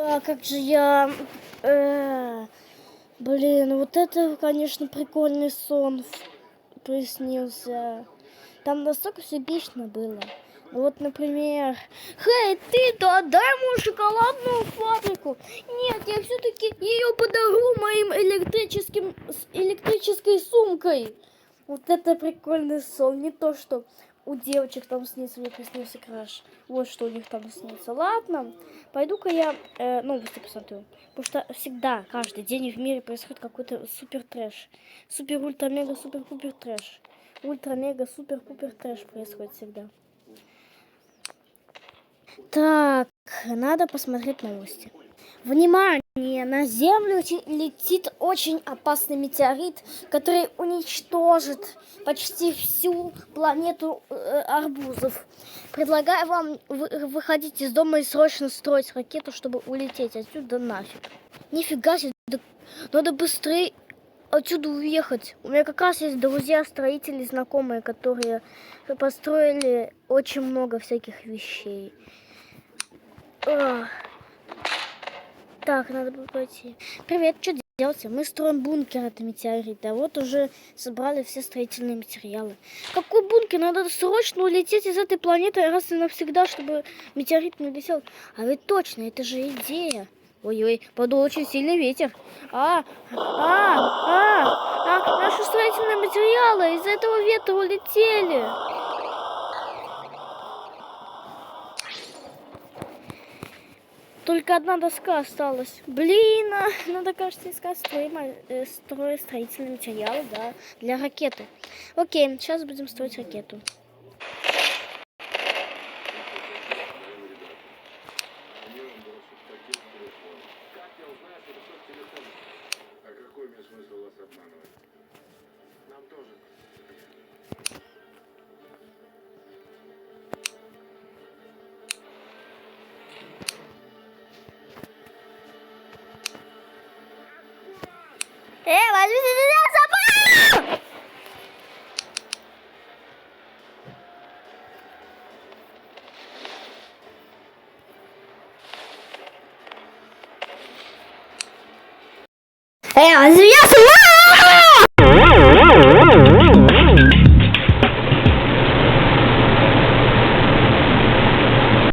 А как же я... Блин, вот это, конечно, прикольный сон приснился. Там настолько все эпично было. Ну вот, например, «Хей, ты, да, дай мою шоколадную фабрику!» «Нет, я все-таки ее подарю моим электрической сумкой!» Вот это прикольный сон. Не то, что у девочек там снится, мне приснился краш. Вот что у них там снится. Ладно, пойду-ка я новости посмотрю. Потому что всегда, каждый день в мире происходит какой-то супер трэш. Супер, ультра, мега, супер, пупер трэш. Ультра, мега, супер, пупер трэш происходит всегда. Так, надо посмотреть новости. Внимание! На Землю летит очень опасный метеорит, который уничтожит почти всю планету арбузов. Предлагаю вам выходить из дома и срочно строить ракету, чтобы улететь отсюда нафиг. Нифига себе, надо быстрее отсюда уехать. У меня как раз есть друзья-строители, знакомые, которые построили очень много всяких вещей. Так, надо было пойти. Привет, что делаете? Мы строим бункер от метеорита. Вот уже собрали все строительные материалы. Какой бункер? Надо срочно улететь из этой планеты раз и навсегда, чтобы метеорит не летел. А ведь точно, это же идея. Ой-ой, подул очень сильный ветер. Наши строительные материалы из-за этого ветра улетели. Только одна доска осталась. Блин, надо, кажется, искать строительные материалы, да, для ракеты. Окей, сейчас будем строить ракету. Возьмите меня за собой! Возьми меня за собой!